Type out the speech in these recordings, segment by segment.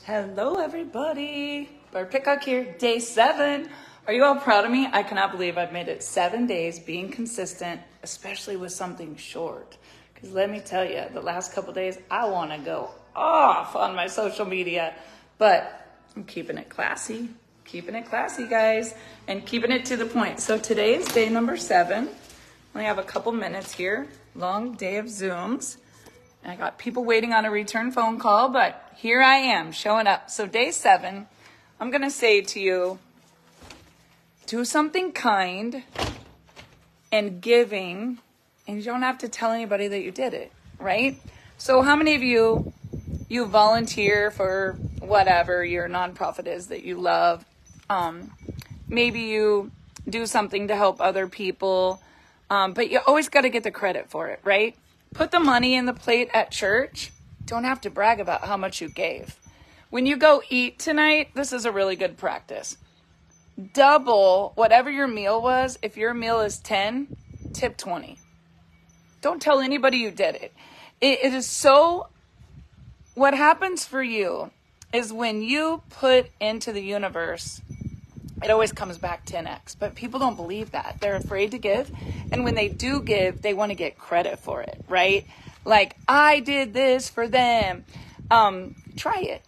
Hello, everybody. Barb Pickcock here, day 7. Are you all proud of me? I cannot believe I've made it 7 days being consistent, especially with something short. Because let me tell you, the last couple days, I want to go off on my social media. But I'm keeping it classy, guys, and keeping it to the point. So today is day number 7. I only have a couple minutes here. Long day of Zooms. I got people waiting on a return phone call, but here I am showing up. So day 7, I'm going to say to you, do something kind and giving, and you don't have to tell anybody that you did it, right? So how many of you volunteer for whatever your nonprofit is that you love? Maybe you do something to help other people, but you always got to get the credit for it, right? Put the money in the plate at church. Don't have to brag about how much you gave. When you go eat tonight, this is a really good practice. Double whatever your meal was. If your meal is 10, tip 20. Don't tell anybody you did it. It is so, what happens for you is when you put into the universe, it always comes back 10x, but people don't believe that. They're afraid to give. And when they do give, they want to get credit for it, right? Like, I did this for them. Try it.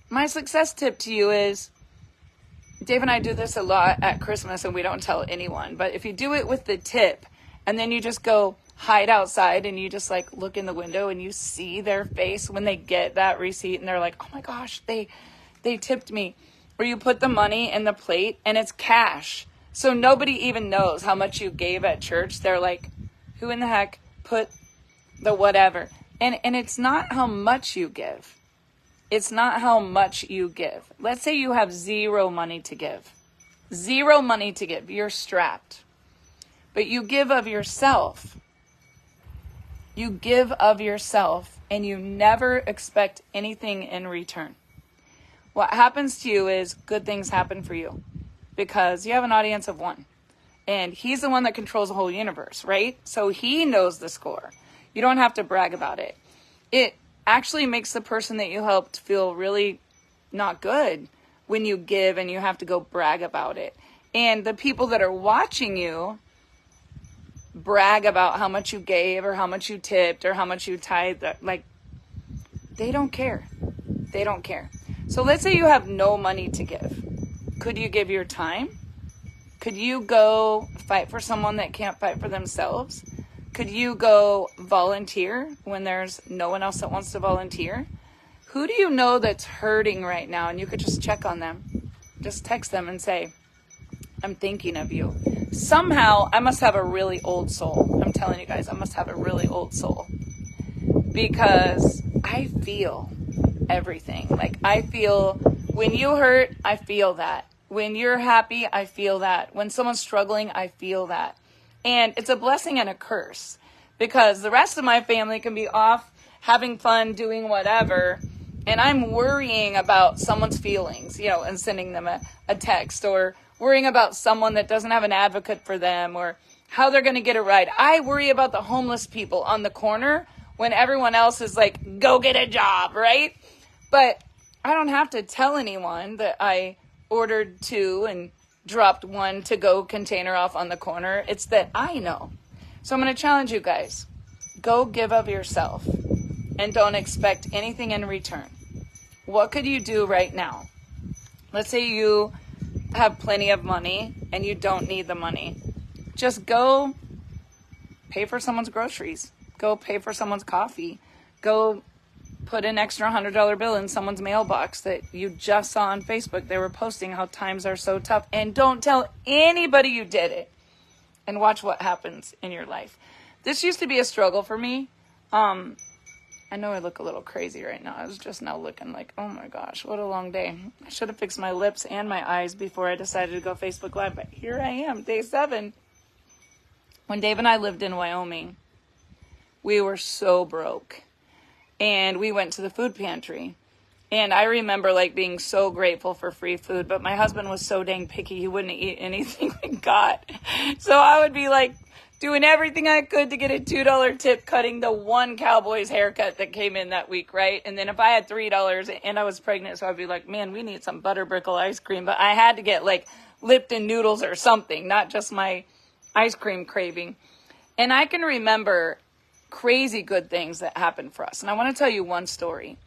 My success tip to you is, Dave and I do this a lot at Christmas and we don't tell anyone, but if you do it with the tip and then you just go hide outside and you just like look in the window and you see their face when they get that receipt and they're like, oh my gosh, they tipped me. Or you put the money in the plate and it's cash. So nobody even knows how much you gave at church. They're like, who in the heck put the whatever? And it's not how much you give. It's not how much you give. Let's say you have zero money to give. Zero money to give. You're strapped. But you give of yourself. You give of yourself and you never expect anything in return. What happens to you is good things happen for you because you have an audience of one. And he's the one that controls the whole universe, right? So he knows the score. You don't have to brag about it. It actually makes the person that you helped feel really not good when you give and you have to go brag about it. And the people that are watching you brag about how much you gave or how much you tipped or how much you tithed, like, they don't care. They don't care. So let's say you have no money to give. Could you give your time? Could you go fight for someone that can't fight for themselves? Could you go volunteer when there's no one else that wants to volunteer? Who do you know that's hurting right now? And you could just check on them. Just text them and say, I'm thinking of you. Somehow, I must have a really old soul. I'm telling you guys, I must have a really old soul. Because I feel everything. Like, I feel when you hurt, I feel that. When you're happy, I feel that. When someone's struggling, I feel that. And it's a blessing and a curse because the rest of my family can be off having fun, doing whatever. And I'm worrying about someone's feelings, and sending them a text or worrying about someone that doesn't have an advocate for them or how they're going to get a ride. I worry about the homeless people on the corner when everyone else is like, go get a job, right? But I don't have to tell anyone that I ordered 2 and dropped 1 to-go container off on the corner. It's that I know. So I'm going to challenge you guys. Go give of yourself and don't expect anything in return. What could you do right now? Let's say you have plenty of money and you don't need the money. Just go pay for someone's groceries. Go pay for someone's coffee. Go put an extra $100 bill in someone's mailbox that you just saw on Facebook. They were posting how times are so tough. And don't tell anybody you did it. And watch what happens in your life. This used to be a struggle for me. I know I look a little crazy right now. I was just now looking like, oh my gosh, what a long day. I should have fixed my lips and my eyes before I decided to go Facebook Live. But here I am, day 7. When Dave and I lived in Wyoming, we were so broke. And we went to the food pantry. And I remember like being so grateful for free food, but my husband was so dang picky, he wouldn't eat anything we got. So I would be like doing everything I could to get a $2 tip, cutting the one Cowboys haircut that came in that week, right? And then if I had $3 and I was pregnant, so I'd be like, man, we need some Butterbrickle ice cream. But I had to get like Lipton noodles or something, not just my ice cream craving. And I can remember crazy good things that happened for us. And I want to tell you one story.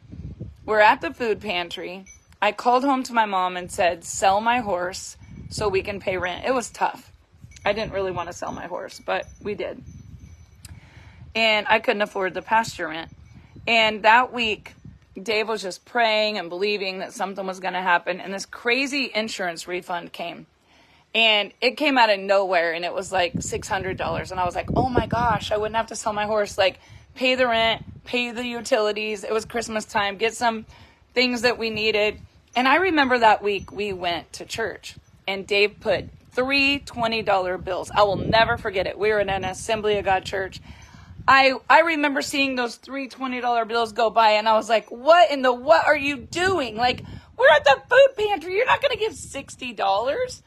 We're at the food pantry. I called home to my mom and said, sell my horse so we can pay rent. It was tough. I didn't really want to sell my horse, but we did. And I couldn't afford the pasture rent. And that week, Dave was just praying and believing that something was going to happen. And this crazy insurance refund came. And it came out of nowhere, and it was like $600. And I was like, oh my gosh, I wouldn't have to sell my horse. Like, pay the rent, pay the utilities. It was Christmas time, get some things that we needed. And I remember that week we went to church, and Dave put 3 $20 bills. I will never forget it. We were in an Assembly of God church. I remember seeing those 3 $20 bills go by, and I was like, what are you doing? Like, we're at the food pantry. You're not going to give $60.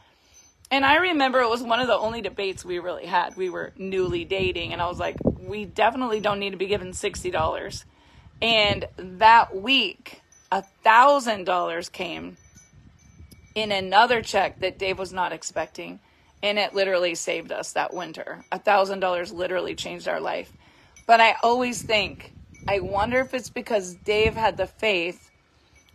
And I remember it was one of the only debates we really had. We were newly dating, and I was like, we definitely don't need to be given $60. And that week, $1,000 came in another check that Dave was not expecting. And it literally saved us that winter. $1,000 literally changed our life. But I always think, I wonder if it's because Dave had the faith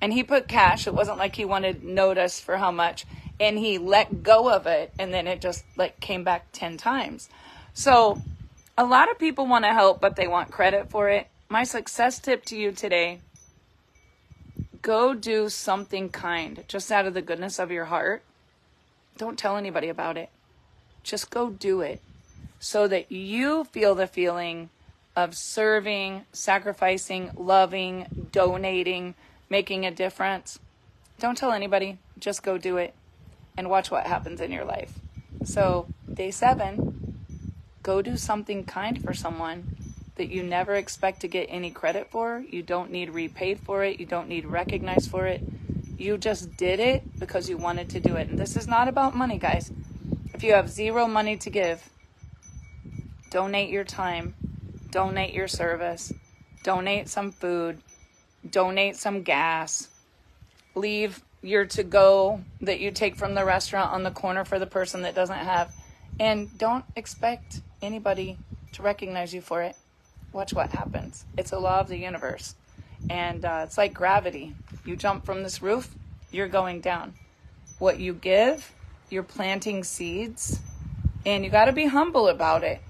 and he put cash. It wasn't like he wanted notice for how much. And he let go of it, and then it just like came back 10 times. So a lot of people want to help, but they want credit for it. My success tip to you today, go do something kind, just out of the goodness of your heart. Don't tell anybody about it. Just go do it so that you feel the feeling of serving, sacrificing, loving, donating, making a difference. Don't tell anybody. Just go do it. And watch what happens in your life. So, day 7, go do something kind for someone that you never expect to get any credit for. You don't need repaid for it. You don't need recognized for it. You just did it because you wanted to do it. And this is not about money, guys. If you have zero money to give, donate your time, donate your service, donate some food, donate some gas, leave your to-go that you take from the restaurant on the corner for the person that doesn't have. And don't expect anybody to recognize you for it. Watch what happens. It's a law of the universe. And it's like gravity. You jump from this roof, you're going down. What you give, you're planting seeds. And you got to be humble about it.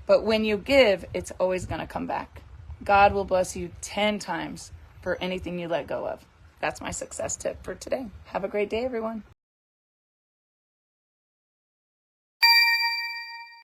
But when you give, it's always going to come back. God will bless you 10 times for anything you let go of. That's my success tip for today. Have a great day, everyone.